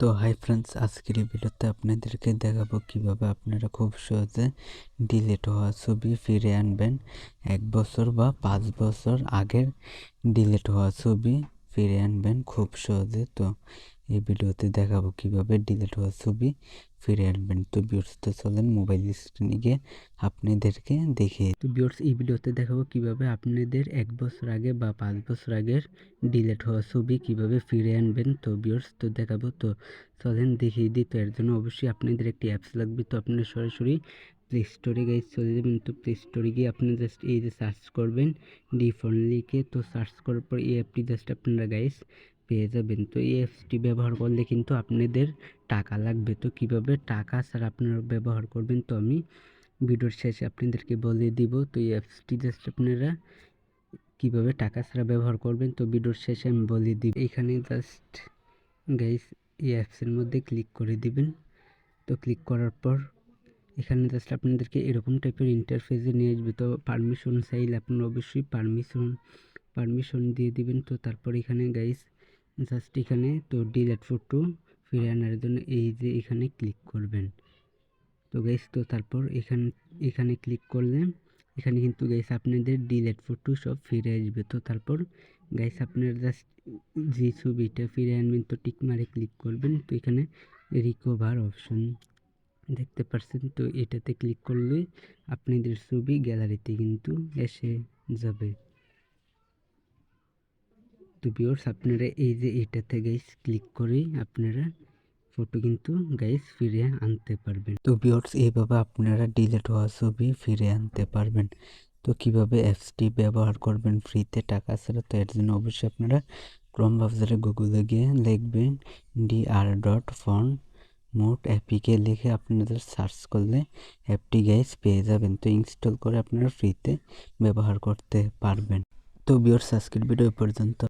তো hi friends, আজকের এই ভিডিওতে আপনাদেরকে দেখাবো কিভাবে আপনারা খুব সহজে ডিলিট হওয়া ছবি ফিরে আনবেন। 1 বছর বা 5 বছর আগের ডিলিট হওয়া ছবি ফিরে আনবেন খুব সহজে। তো এই ভিডিওতে দেখাবো কিভাবে ডিলিট হওয়া ছবি ফিরে আনবেন। তো ভিউয়ার্স, তো চলেন মোবাইল স্ক্রিনে গিয়ে আপনাদেরকে দেখিয়ে। তো ভিউয়ার্স, এই ভিডিওতে দেখাবো কিভাবে আপনাদের 1 বছর আগে বা 5 বছর আগের ডিলিট হওয়া ছবি কিভাবে ফিরে আনবেন। তো ভিউয়ার্স, তো দেখাবো। তো চলেন দেখিয়ে দিই। তো এর জন্য অবশ্যই আপনাদের একটি অ্যাপস লাগবে। তো আপনারা সরাসরি প্লে স্টোরে গাইজ চলে যাবেন। তো প্লে স্টোরে গিয়ে আপনারা জাস্ট এই যে সার্চ করবেন ফোন লিখে। তো সার্চ করার পর এই অ্যাপটি জাস্ট আপনারা গাইজ পেয়ে যাবেন। তো এই অ্যাপসটি ব্যবহার করলে কিন্তু আপনাদের টাকা লাগবে। তো কিভাবে টাকা ছাড়া আপনারা ব্যবহার করবেন, তো আমি ভিডিওর শেষে আপনাদেরকে বলে দিব। তো এই অ্যাপসটি জাস্ট আপনারা কিভাবে টাকা ছাড়া ব্যবহার করবেন, তো ভিডিওর শেষে আমি বলে দিব। এখানে জাস্ট গাইস এই অ্যাপসের মধ্যে ক্লিক করে দিবেন। তো ক্লিক করার পর এখানে জাস্ট আপনাদেরকে এরকম টাইপের ইন্টারফেসে নিয়ে আসবে। তো পারমিশন চাইলে আপনারা অবশ্যই পারমিশন দিয়ে দিবেন। তো তারপর এখানে গাইস জাস্ট এখানে তো ডিলিট ফটো ফিরে আনার জন্য এই যে এখানে ক্লিক করবেন। তো গাইস, তো তারপর এখানে ক্লিক করলে এখানে কিন্তু গাইস আপনাদের ডিলিট ফটো সব ফিরে আসবে। তো তারপর গাইস আপনারা জাস্ট যে ছবিটা ফিরে আনবেন তো টিক মারে ক্লিক করবেন। তো এখানে রিকভার অপশন দেখতে পাচ্ছেন, তো এটাতে ক্লিক করলে আপনাদের ছবি গ্যালারিতে কিন্তু এসে যাবে। তো ভিউয়ার্স, আপনারা এই যে এটাতে গাইস ক্লিক করেই আপনারা ফটো কিন্তু গাইস ফিরে আনতে পারবেন। তো ভিউয়ার্স, এইভাবে আপনারা ডিলিট হওয়া ছবি ফিরে আনতে পারবেন। তো কিভাবে অ্যাপসটি ব্যবহার করবেন ফ্রিতে টাকা ছাড়া, তো এর জন্য অবশ্যই আপনারা ক্রোম ব্রাউজারে গুগলে গিয়ে লিখবেন dr.fon মোট অ্যাপিকে লিখে আপনাদের সার্চ করলে অ্যাপটি গাইস পেয়ে যাবেন। তো ইনস্টল করে আপনারা ফ্রিতে ব্যবহার করতে পারবেন। তো ভিউয়ার্স, আজকের ভিডিও পর্যন্ত।